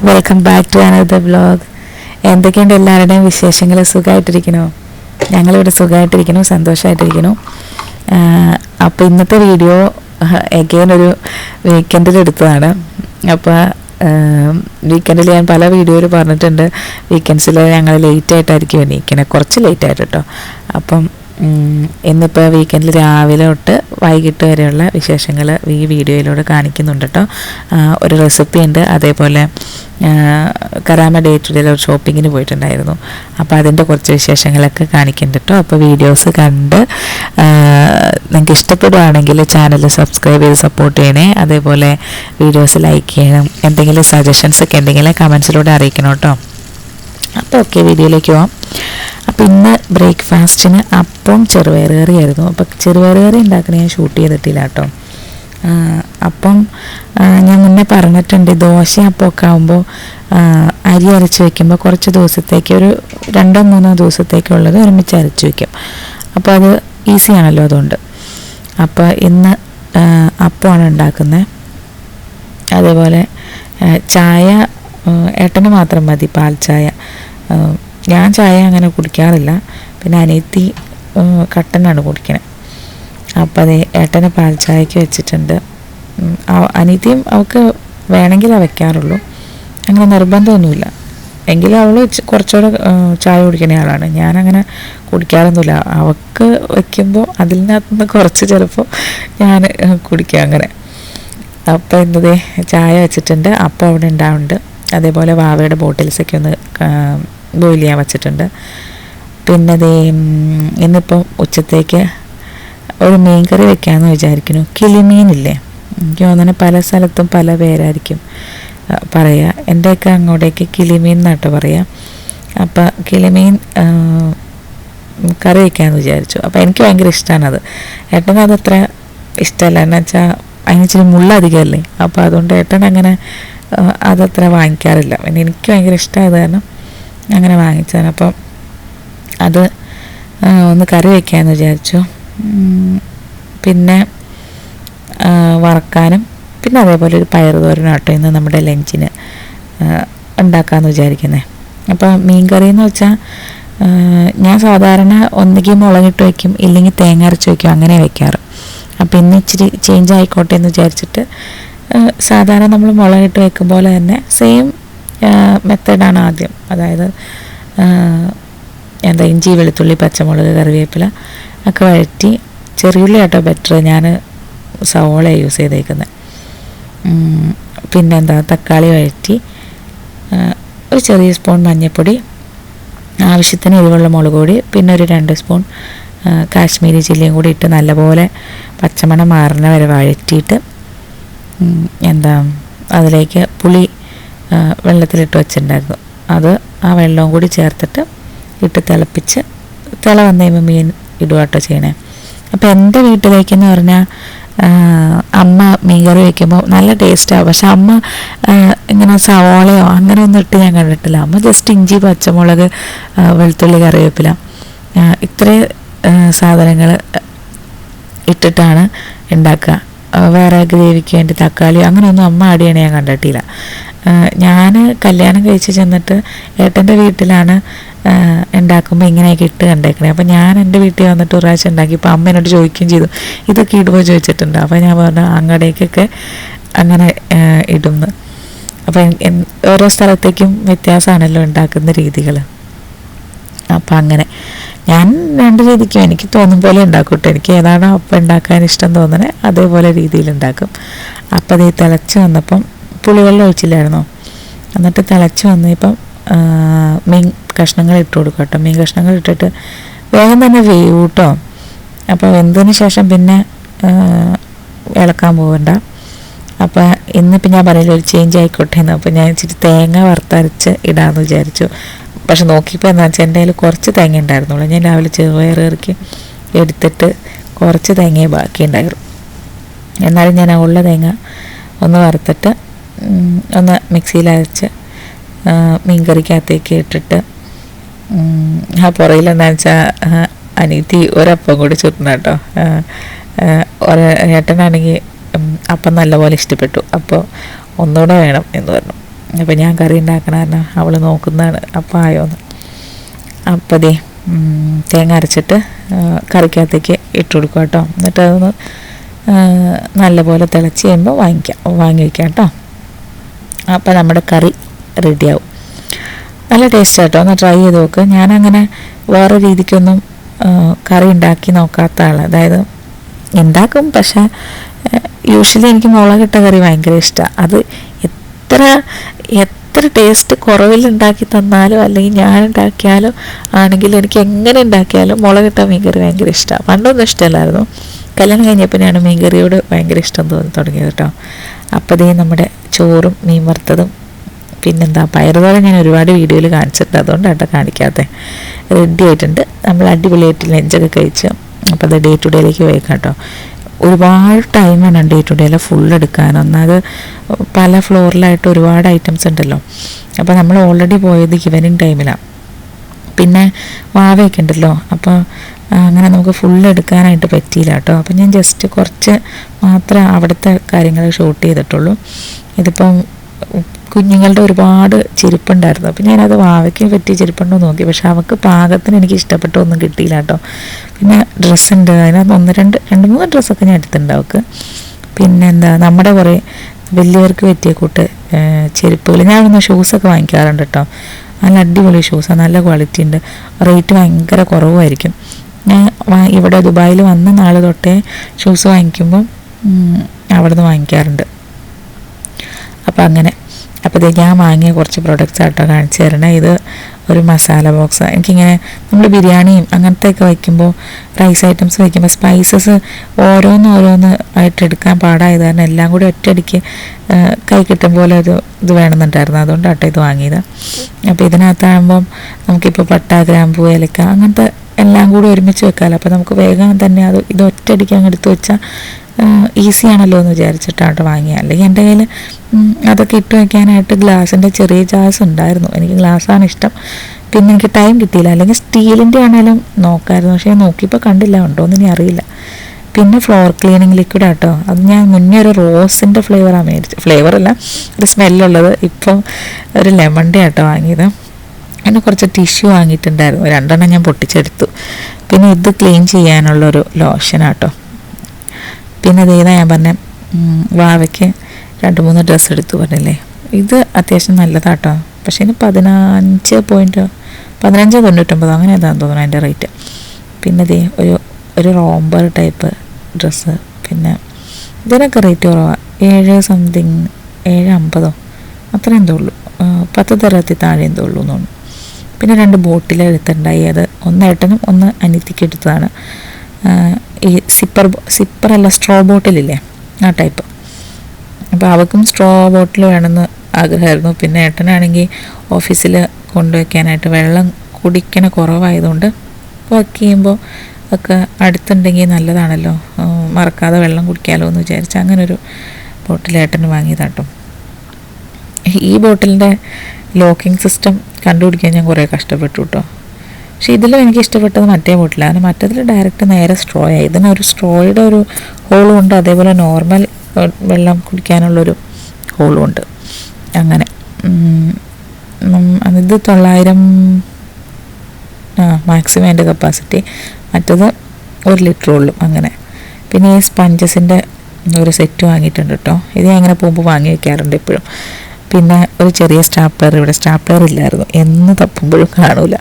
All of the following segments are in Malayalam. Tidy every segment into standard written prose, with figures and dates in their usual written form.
Welcome back to another vlog. എന്തൊക്കെയുണ്ട് എല്ലാവരുടെയും വിശേഷങ്ങൾ? സുഖമായിട്ടിരിക്കണോ? ഞങ്ങളിവിടെ സുഖമായിട്ടിരിക്കണു, സന്തോഷമായിട്ടിരിക്കണു. അപ്പോൾ ഇന്നത്തെ വീഡിയോ എഗെയിൻ ഒരു വീക്കെൻഡിൽ എടുത്തതാണ്. അപ്പോൾ വീക്കെൻഡിൽ ഞാൻ പല വീഡിയോയിൽ പറഞ്ഞിട്ടുണ്ട്, വീക്കെൻഡ്സിൽ ഞങ്ങൾ ലേറ്റായിട്ടായിരിക്കും എണീക്കണേ, കുറച്ച് ലേറ്റായിട്ട് കേട്ടോ. അപ്പം ഇന്നിപ്പോൾ വീക്കെൻഡിൽ രാവിലെ തൊട്ട് വൈകിട്ട് വരെയുള്ള വിശേഷങ്ങൾ ഈ വീഡിയോയിലൂടെ കാണിക്കുന്നുണ്ട് കേട്ടോ. ഒരു റെസിപ്പി ഉണ്ട്, അതേപോലെ കരാമ ഡേ ടു ഡേ ഒരു ഷോപ്പിങ്ങിന് പോയിട്ടുണ്ടായിരുന്നു. അപ്പോൾ അതിൻ്റെ കുറച്ച് വിശേഷങ്ങളൊക്കെ കാണിക്കുന്നുണ്ട് കേട്ടോ. അപ്പോൾ വീഡിയോസ് കണ്ട് നിങ്ങൾക്ക് ഇഷ്ടപ്പെടുകയാണെങ്കിൽ ചാനൽ സബ്സ്ക്രൈബ് ചെയ്ത് സപ്പോർട്ട് ചെയ്യണേ. അതേപോലെ വീഡിയോസ് ലൈക്ക് ചെയ്യണം. എന്തെങ്കിലും സജഷൻസ് ഒക്കെ ഉണ്ടെങ്കിൽ കമൻസിലൂടെ അറിയിക്കണം കേട്ടോ. അപ്പോൾ ഓക്കെ, വീഡിയോയിലേക്ക് പോവാം. അപ്പോൾ ഇന്ന് ബ്രേക്ക്ഫാസ്റ്റിന് അപ്പം ചെറുപയർ കറിയായിരുന്നു. അപ്പോൾ ചെറുപയർ കറി ഉണ്ടാക്കണ ഞാൻ ഷൂട്ട് ചെയ്തിട്ടില്ല കേട്ടോ. അപ്പം ഞാൻ മുന്നേ പറഞ്ഞിട്ടുണ്ട്, ദോശ അപ്പമൊക്കെ ആകുമ്പോൾ അരി അരച്ച് വയ്ക്കുമ്പോൾ കുറച്ച് ദിവസത്തേക്ക്, ഒരു 2-3 ദിവസത്തേക്കുള്ളത് ഒരുമിച്ച് അരച്ച് വയ്ക്കും. അപ്പോൾ അത് ഈസിയാണല്ലോ അതുകൊണ്ട്. അപ്പോൾ ഇന്ന് അപ്പമാണ് ഉണ്ടാക്കുന്നത്. അതേപോലെ ചായ ഏട്ടന് മാത്രം മതി, പാൽ ചായ. ഞാൻ ചായ അങ്ങനെ കുടിക്കാറില്ല. പിന്നെ അനിയത്തി കട്ടനാണ് കുടിക്കണത്. അപ്പോൾ അത് ഏട്ടന് പാൽ ചായക്ക് വെച്ചിട്ടുണ്ട്. അനിയത്തിയും അവൾക്ക് വേണമെങ്കിൽ വയ്ക്കാറുള്ളൂ, അങ്ങനെ നിർബന്ധമൊന്നുമില്ല. എങ്കിലും അവൾ കുറച്ചുകൂടെ ചായ കുടിക്കുന്ന ആളാണ്. ഞാനങ്ങനെ കുടിക്കാറൊന്നുമില്ല. അവൾക്ക് വയ്ക്കുമ്പോൾ അതിനകത്തുനിന്ന് കുറച്ച് ചിലപ്പോൾ ഞാൻ കുടിക്കാം അങ്ങനെ. അപ്പോൾ ഇന്നതേ ചായ വെച്ചിട്ടുണ്ട്, അപ്പം അവിടെ ഉണ്ടാവുന്നുണ്ട്. അതേപോലെ വാവയുടെ ബോട്ടിൽസൊക്കെ ഒന്ന് ബോയിൽ ചെയ്യാൻ വച്ചിട്ടുണ്ട്. പിന്നെ അതേ ഇന്നിപ്പം ഉച്ചത്തേക്ക് ഒരു മീൻ കറി വെക്കാമെന്ന് വിചാരിക്കുന്നു. കിളിമീനില്ലേ, എനിക്ക് തോന്നുന്നു പല സ്ഥലത്തും പല പേരായിരിക്കും പറയുക. എൻ്റെയൊക്കെ അങ്ങോട്ടേക്ക് കിളിമീൻ എന്നാട്ടോ പറയുക. അപ്പം കിളിമീൻ കറി വയ്ക്കാമെന്ന് വിചാരിച്ചു. അപ്പോൾ എനിക്ക് ഭയങ്കര ഇഷ്ടമാണത്. ഏട്ടന് അതത്ര ഇഷ്ടമല്ല, എന്ന് വെച്ചാൽ അതിനിച്ചിരി മുള്ളധികമല്ലേ. അപ്പോൾ അതുകൊണ്ട് ഏട്ടൻ അങ്ങനെ അതത്ര വാങ്ങിക്കാറില്ല. പിന്നെ എനിക്ക് ഭയങ്കര ഇഷ്ടമായത് കാരണം അങ്ങനെ വാങ്ങിച്ചതാണ്. അപ്പം അത് ഒന്ന് കറി വയ്ക്കാമെന്ന് വിചാരിച്ചു. പിന്നെ വറക്കാനും പിന്നെ അതേപോലെ ഒരു പയർ തോരനും കേട്ടോ ഇന്ന് നമ്മുടെ ലഞ്ചിന് ഉണ്ടാക്കാമെന്ന് വിചാരിക്കുന്നത്. അപ്പോൾ മീൻ കറി എന്ന് വെച്ചാൽ ഞാൻ സാധാരണ ഒന്നുകിൽ മുളകിട്ട് വയ്ക്കും, ഇല്ലെങ്കിൽ തേങ്ങ അരച്ച് വയ്ക്കും, അങ്ങനെ വയ്ക്കാറ്. അപ്പോൾ ഇന്ന് ഇച്ചിരി ചേഞ്ച് ആയിക്കോട്ടെ എന്ന് വിചാരിച്ചിട്ട് സാധാരണ നമ്മൾ മുളകിട്ട് വയ്ക്കും പോലെ തന്നെ സെയിം മെത്തേഡാണ് ആദ്യം. അതായത് ഇഞ്ചി, വെളുത്തുള്ളി, പച്ചമുളക്, കറിവേപ്പില ഒക്കെ വഴറ്റി, ചെറിയുള്ളി കേട്ടോ ബെറ്റർ, ഞാൻ സവോള യൂസ് ചെയ്തേക്കുന്നത്. പിന്നെന്താ തക്കാളി വഴറ്റി, ഒരു ചെറിയ സ്പൂൺ മഞ്ഞൾപ്പൊടി, ആവശ്യത്തിന് എരിവുള്ള മുളക് പൊടി, പിന്നെ ഒരു 2 സ്പൂൺ കാശ്മീരി ചില്ലിയും കൂടി ഇട്ട് നല്ലപോലെ പച്ചമണം മാറുന്ന വരെ വഴറ്റിയിട്ട് അതിലേക്ക് പുളി വെള്ളത്തിലിട്ട് വെച്ചിട്ടുണ്ടായിരുന്നു. അത് ആ വെള്ളവും കൂടി ചേർത്തിട്ട് ഇട്ട് തിളപ്പിച്ച് വന്നു കഴിയുമ്പോൾ മീൻ ഇടുക കേട്ടോ ചെയ്യണേ. അപ്പോൾ എൻ്റെ വീട്ടിലേക്കെന്ന് പറഞ്ഞാൽ അമ്മ മീൻ കറി വയ്ക്കുമ്പോൾ നല്ല ടേസ്റ്റാണ്. പക്ഷെ അമ്മ ഇങ്ങനെ സവോളയോ അങ്ങനെ ഒന്നും ഇട്ട് ഞാൻ കണ്ടിട്ടില്ല. അമ്മ ജസ്റ്റ് ഇഞ്ചി, പച്ചമുളക്, വെളുത്തുള്ളി, കറിവേപ്പില ഇത്രയും സാധനങ്ങൾ ഇട്ടിട്ടാണ് ഉണ്ടാക്കുക. വേറെ ഗ്രേവിക്ക് വേണ്ടി തക്കാളി അങ്ങനെയൊന്നും അമ്മ ആഡ് ചെയ്യണേ ഞാൻ കണ്ടിട്ടില്ല. ഞാൻ കല്യാണം കഴിച്ച് ചെന്നിട്ട് ഏട്ടൻ്റെ വീട്ടിലാണ് ഉണ്ടാക്കുമ്പോൾ ഇങ്ങനെയൊക്കെ ഇട്ട് കണ്ടേക്കണേ. അപ്പോൾ ഞാൻ എൻ്റെ വീട്ടിൽ വന്നിട്ട് ഒരു പ്രാവശ്യം ഉണ്ടാക്കി. ഇപ്പോൾ അമ്മ എന്നോട് ചോദിക്കുകയും ചെയ്തു, ഇതൊക്കെ ഇടുമ്പോൾ ചോദിച്ചിട്ടുണ്ട്. അപ്പോൾ ഞാൻ പറഞ്ഞു അങ്ങടേക്കൊക്കെ അങ്ങനെ ഇടുന്നു. അപ്പോൾ ഓരോ സ്ഥലത്തേക്കും വ്യത്യാസമാണല്ലോ ഉണ്ടാക്കുന്ന രീതികൾ. അപ്പം അങ്ങനെ ഞാൻ 2 രീതിക്കും എനിക്ക് തോന്നും പോലെ ഉണ്ടാക്കും കേട്ടോ. എനിക്ക് ഏതാണോ അപ്പം ഉണ്ടാക്കാൻ ഇഷ്ടം തോന്നണേ അതേപോലെ രീതിയിൽ ഉണ്ടാക്കും. അപ്പം അത് തിളച്ച് വന്നപ്പം പുളിവെള്ളം ഒഴിച്ചില്ലായിരുന്നോ, എന്നിട്ട് തിളച്ച് വന്നപ്പം മീൻ കഷ്ണങ്ങൾ ഇട്ട് കൊടുക്കും കേട്ടോ. മീൻ കഷ്ണങ്ങൾ ഇട്ടിട്ട് വേഗം തന്നെ വേവും കേട്ടോ. അപ്പോൾ വെന്തതിന് ശേഷം പിന്നെ ഇളക്കാൻ പോകണ്ട. അപ്പോൾ ഇന്നിപ്പോൾ ഞാൻ പറയില്ല ഒരു ചേഞ്ച് ആയിക്കോട്ടെ എന്ന്. അപ്പോൾ ഞാൻ ഇച്ചിരി തേങ്ങ വറുത്തരച്ച് ഇടാമെന്ന് വിചാരിച്ചു. പക്ഷെ നോക്കിയപ്പോൾ എന്താ വെച്ചാൽ എൻ്റെ കയ്യിൽ കുറച്ച് തേങ്ങ ഉണ്ടായിരുന്നുള്ളൂ. ഞാൻ രാവിലെ ചെറുപയർ കറിക്ക് എടുത്തിട്ട് കുറച്ച് തേങ്ങയെ ബാക്കി ഉണ്ടായിരുന്നു. എന്നാലും ഞാൻ ഉള്ള തേങ്ങ ഒന്ന് വറുത്തിട്ട് ഒന്ന് മിക്സിയിൽ അരച്ച് മീൻ കറിക്കകത്തേക്ക് ഇട്ടിട്ട് ആ പുറയിൽ എന്താണെന്ന് വെച്ചാൽ അനിയത്തി ഒരപ്പം കൂടി ചുരുന്ന കേട്ടോ. ഏട്ടനാണെങ്കിൽ അപ്പം നല്ലപോലെ ഇഷ്ടപ്പെട്ടു. അപ്പോൾ ഒന്നുകൂടെ വേണം എന്ന് പറഞ്ഞു. അപ്പോൾ ഞാൻ കറി ഉണ്ടാക്കണ കാരണം അവൾ നോക്കുന്നതാണ് അപ്പം ആയോന്ന്. അപ്പോൾ ദേ തേങ്ങ അരച്ചിട്ട് കറിക്കകത്തേക്ക് ഇട്ട് കൊടുക്കുക കേട്ടോ. എന്നിട്ട് അതൊന്ന് നല്ലപോലെ തിളച്ച് കഴിയുമ്പോൾ വാങ്ങി വയ്ക്കാം കേട്ടോ. അപ്പോൾ നമ്മുടെ കറി റെഡിയാവും. നല്ല ടേസ്റ്റ് ആട്ടോ, ഒന്ന് ട്രൈ ചെയ്ത് നോക്ക്. ഞാനങ്ങനെ വേറെ രീതിക്കൊന്നും കറി ഉണ്ടാക്കി നോക്കാത്ത ആളാണ്. അതായത് ഉണ്ടാക്കും, പക്ഷേ യൂഷ്വലി എനിക്ക് മുളകിട്ട കറി ഭയങ്കര ഇഷ്ടമാണ്. അത് എത്ര ടേസ്റ്റ് കുറവിൽ ഉണ്ടാക്കി തന്നാലും അല്ലെങ്കിൽ ഞാൻ ഉണ്ടാക്കിയാലും ആണെങ്കിലും എനിക്ക് എങ്ങനെ ഉണ്ടാക്കിയാലും മുളകിട്ട മീൻകറി ഭയങ്കര ഇഷ്ടമാണ്. പണ്ടൊന്നും ഇഷ്ടമല്ലായിരുന്നു, കല്യാണം കഴിഞ്ഞപ്പോഴാണ് മീൻകറിയോട് ഭയങ്കര ഇഷ്ടം തോന്നി തുടങ്ങിയത് കേട്ടോ. അപ്പോൾ ഇതേ നമ്മുടെ ചോറും മീൻ വറുത്തതും പിന്നെന്താ പയറുതോരൻ ഞാൻ ഒരുപാട് വീഡിയോയിൽ കാണിച്ചിട്ടുണ്ട്, അതുകൊണ്ടാട്ടോ കാണിക്കാതെ. റെഡി ആയിട്ടുണ്ട്. നമ്മൾ അടിപൊളിയായിട്ട് ലഞ്ചൊക്കെ കഴിച്ച് അപ്പോൾ അത് ഡേ ടു ഡേയിലേക്ക് പോയേക്കാം കേട്ടോ. ഒരുപാട് ടൈം വേണം ഡേ ടു ഡേയിൽ ഫുൾ എടുക്കാൻ. ഒന്നത് പല ഫ്ലോറിലായിട്ട് ഒരുപാട് ഐറ്റംസ് ഉണ്ടല്ലോ. അപ്പോൾ നമ്മൾ ഓൾറെഡി പോയത് ഈവനിങ് ടൈമിലാണ്. പിന്നെ വാവയൊക്കെ ഉണ്ടല്ലോ, അപ്പോൾ അങ്ങനെ നമുക്ക് ഫുൾ എടുക്കാനായിട്ട് പറ്റിയില്ല കേട്ടോ. അപ്പോൾ ഞാൻ ജസ്റ്റ് കുറച്ച് മാത്രമേ അവിടുത്തെ കാര്യങ്ങൾ ഷൂട്ട് ചെയ്തിട്ടുള്ളൂ. ഇതിപ്പം കുഞ്ഞുങ്ങളുടെ ഒരുപാട് ചെരുപ്പുണ്ടായിരുന്നു, അപ്പോൾ ഞാനത് വാവയ്ക്ക് പറ്റിയ ചെരുപ്പുണ്ടോ നോക്കി, പക്ഷെ അവൾക്ക് പാകത്തിന് എനിക്ക് ഇഷ്ടപ്പെട്ടൊന്നും കിട്ടിയില്ല കേട്ടോ. പിന്നെ ഡ്രസ്സുണ്ട്, അതിനകത്ത് രണ്ട് മൂന്ന് ഡ്രസ്സൊക്കെ ഞാൻ എടുത്തിട്ടുണ്ട് അവൾക്ക്. പിന്നെന്താ നമ്മുടെ കുറേ വലിയവർക്ക് പറ്റിയ കൂട്ട് ചെരുപ്പുകൾ. ഞാൻ ഇവിടുന്ന് ഷൂസൊക്കെ വാങ്ങിക്കാറുണ്ട് കേട്ടോ. നല്ല അടിപൊളി ഷൂസാണ്, നല്ല ക്വാളിറ്റി ഉണ്ട്, റേറ്റ് ഭയങ്കര കുറവായിരിക്കും. ഞാൻ ഇവിടെ ദുബായിൽ വന്ന നാൾ തൊട്ടേ ഷൂസ് വാങ്ങിക്കുമ്പം അവിടെ നിന്ന് വാങ്ങിക്കാറുണ്ട്. അപ്പോൾ അങ്ങനെ അപ്പോൾ ഞാൻ വാങ്ങിയ കുറച്ച് പ്രൊഡക്റ്റ്സ് ആട്ടോ കാണിച്ചു തരണേ. ഇത് ഒരു മസാല ബോക്സ്. എനിക്കിങ്ങനെ നമ്മൾ ബിരിയാണിയും അങ്ങനത്തെയൊക്കെ വയ്ക്കുമ്പോൾ, റൈസ് ഐറ്റംസ് വയ്ക്കുമ്പോൾ സ്പൈസസ് ഓരോന്ന് ആയിട്ട് എടുക്കാൻ പാടായത് കാരണം എല്ലാം കൂടി ഒറ്റയടിക്ക് കൈ കിട്ടും പോലെ ഇത് വേണമെന്നുണ്ടായിരുന്നു. അതുകൊണ്ടാട്ടോ ഇത് വാങ്ങിയത്. അപ്പോൾ ഇതിനകത്താകുമ്പം നമുക്കിപ്പോൾ പട്ട, ഗ്രാമ്പൂ, ഏലക്ക അങ്ങനത്തെ എല്ലാം കൂടി ഒരുമിച്ച് വെക്കാമല്ലോ. അപ്പോൾ നമുക്ക് വേഗം തന്നെ ഇത് ഒറ്റയടിക്ക് അങ്ങ് എടുത്ത് വെച്ചാൽ ഈസി ആണല്ലോ എന്ന് വിചാരിച്ചിട്ടാണ് വാങ്ങിയത്. അല്ലെങ്കിൽ എൻ്റെ കയ്യിൽ അതൊക്കെ ഇട്ട് വയ്ക്കാനായിട്ട് ഗ്ലാസിൻ്റെ ചെറിയ ജാസ് ഉണ്ടായിരുന്നു. എനിക്ക് ഗ്ലാസ്സാണ് ഇഷ്ടം. പിന്നെ എനിക്ക് ടൈം കിട്ടിയില്ല. അല്ലെങ്കിൽ സ്റ്റീലിൻ്റെ ആണെങ്കിലും നോക്കാമായിരുന്നു, പക്ഷേ നോക്കിയപ്പോൾ കണ്ടില്ല, ഉണ്ടോയെന്ന് ഇനി അറിയില്ല. പിന്നെ ഫ്ലോർ ക്ലീനിങ് ലിക്വിഡ് ആട്ടോ. അത് ഞാൻ മുന്നേ ഒരു റോസിൻ്റെ ഫ്ലേവറല്ല, ഒരു സ്മെല്ലുള്ളത്. ഇപ്പം ഒരു ലെമണിൻ്റെ ആട്ടോ വാങ്ങിയത്. അങ്ങനെ കുറച്ച് ടിഷ്യൂ വാങ്ങിയിട്ടുണ്ടായിരുന്നു, 2 ഞാൻ പൊട്ടിച്ചെടുത്തു. പിന്നെ ഇത് ക്ലീൻ ചെയ്യാനുള്ളൊരു ലോഷനാട്ടോ. പിന്നെ ഇതേതാ ഞാൻ പറഞ്ഞ വാവയ്ക്ക് 2-3 ഡ്രസ്സ് എടുത്തു പറഞ്ഞില്ലേ. ഇത് അത്യാവശ്യം നല്ലതാട്ടോ. പക്ഷേ ഇതിന് 15.99 അങ്ങനെ ഏതാണെന്ന് തോന്നുന്നു അതിൻ്റെ റേറ്റ്. പിന്നെ ഇതേ ഒരു റോംബർ ടൈപ്പ് ഡ്രസ്സ്. പിന്നെ ഇതിനൊക്കെ റേറ്റ് കുറവാണ്, 7 സംതിങ് 7.50 അത്ര എന്തോ ഉള്ളൂ, 10 തരത്തിൽ താഴെ എന്തോ ഉള്ളൂ എന്ന് തോന്നുന്നു. പിന്നെ 2 ബോട്ടിൽ എടുത്തിട്ടുണ്ടായി. അത് ഒന്ന് ഏട്ടനും ഒന്ന് അനിയത്തിക്ക് എടുത്തതാണ്. ഈ സിപ്പറല്ല, സ്ട്രോ ബോട്ടിലില്ലേ, ആ ടൈപ്പ്. അപ്പോൾ അവൾക്കും സ്ട്രോ ബോട്ടിൽ വേണമെന്ന് ആഗ്രഹമായിരുന്നു. പിന്നെ ഏട്ടനാണെങ്കിൽ ഓഫീസിൽ കൊണ്ടുവയ്ക്കാനായിട്ട് വെള്ളം കുടിക്കണ കുറവായതുകൊണ്ട് വർക്ക് ചെയ്യുമ്പോൾ ഒക്കെ അടുത്തുണ്ടെങ്കിൽ നല്ലതാണല്ലോ, മറക്കാതെ വെള്ളം കുടിക്കാമല്ലോ എന്ന് വിചാരിച്ച് അങ്ങനൊരു ബോട്ടിൽ ഏട്ടന് വാങ്ങിയതാട്ടോ. ഈ ബോട്ടിലിൻ്റെ ലോക്കിംഗ് സിസ്റ്റം കണ്ടുപിടിക്കാൻ ഞാൻ കുറേ കഷ്ടപ്പെട്ടു കേട്ടോ. പക്ഷേ ഇതിലും എനിക്ക് ഇഷ്ടപ്പെട്ടത് മറ്റേ ബോട്ടിലാണ്. മറ്റേതിൽ ഡയറക്റ്റ് നേരെ സ്ട്രോ ആയി. ഇതിനൊരു സ്ട്രോയുടെ ഒരു ഹോളും ഉണ്ട്, അതേപോലെ നോർമൽ വെള്ളം കുടിക്കാനുള്ളൊരു ഹോളും ഉണ്ട്. അങ്ങനെ ഇത് 900 മാക്സിമം എൻ്റെ കപ്പാസിറ്റി. മറ്റത് 1 ലിറ്റർ ഉള്ളൂ അങ്ങനെ. പിന്നെ ഈ സ്പഞ്ചസിൻ്റെ ഒരു സെറ്റ് വാങ്ങിയിട്ടുണ്ട് കേട്ടോ. ഇത് ഞാൻ അങ്ങനെ പോകുമ്പോൾ വാങ്ങി വയ്ക്കാറുണ്ട് എപ്പോഴും. പിന്നെ ഒരു ചെറിയ സ്റ്റാപ്ലർ, ഇവിടെ സ്റ്റാപ്ലർ ഇല്ലായിരുന്നു, എന്ന് തപ്പുമ്പോഴും കാണില്ല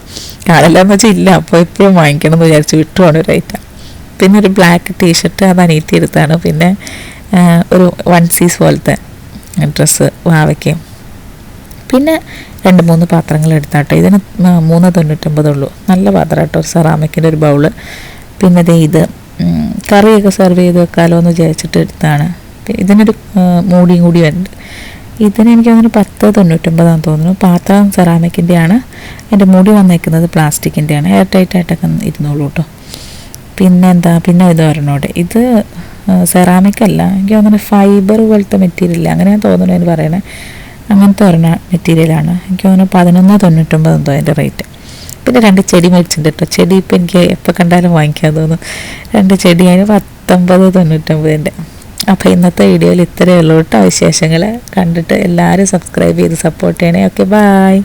എന്ന് വെച്ചാൽ ഇല്ല. അപ്പോൾ എപ്പോഴും വാങ്ങിക്കണം എന്ന് വിചാരിച്ച് വിട്ടുപോകണ ഒരു ഐറ്റം. പിന്നെ ഒരു ബ്ലാക്ക് ടീഷർട്ട്, അത് അനിയത്തി എടുത്താണ്. പിന്നെ ഒരു 1 പീസ് പോലത്തെ ഡ്രസ്സ് വാവയ്ക്കും. പിന്നെ 2-3 പാത്രങ്ങൾ എടുത്താട്ടോ. ഇതിന് 3.99 ഉള്ളൂ. നല്ല പാത്രം കേട്ടോ, സെറാമിക്കിൻ്റെ ഒരു ബൗള്. പിന്നെ ഇത് കറിയൊക്കെ സെർവ് ചെയ്ത് വെക്കാമല്ലോ എന്ന് വിചാരിച്ചിട്ട് എടുത്താണ്. ഇതിനൊരു മൂടിയും കൂടി ഉണ്ട്. ഇതിന് എനിക്ക് തോന്നുന്നു 10.99 തോന്നുന്നു. പാത്രം സെറാമിക്കിൻ്റെയാണ്, എൻ്റെ മുടി വന്നേക്കുന്നത് പ്ലാസ്റ്റിക്കിൻ്റെയാണ്. എയർ ടൈറ്റായിട്ടൊക്കെ ഇരുന്നോളൂ കേട്ടോ. പിന്നെ ഇത് ഒരെണ്ണോടെ, ഇത് സെറാമിക് അല്ല, എനിക്ക് തോന്നുന്നു ഫൈബർ പോലത്തെ മെറ്റീരിയൽ അങ്ങനെയാണ് തോന്നുന്നു എന്ന് പറയണേ. അങ്ങനത്തെ ഒരെണ്ണ മെറ്റീരിയലാണ്. എനിക്ക് തോന്നുന്നു 11.99 എന്തോ അതിൻ്റെ റേറ്റ്. പിന്നെ 2 ചെടി മേടിച്ചിട്ടുണ്ട് കേട്ടോ. ചെടി ഇപ്പം എനിക്ക് എപ്പോൾ കണ്ടാലും വാങ്ങിക്കാൻ തോന്നും. 2 ചെടി അതിന് 19.99. അപ്പോൾ ഇന്നത്തെ വീഡിയോയിൽ ഇത്രയേ ഉള്ളൂ കേട്ടോ. വിശേഷങ്ങൾ കണ്ടിട്ട് എല്ലാവരും സബ്സ്ക്രൈബ് ചെയ്ത് സപ്പോർട്ട് ചെയ്യണേ. Okay, by.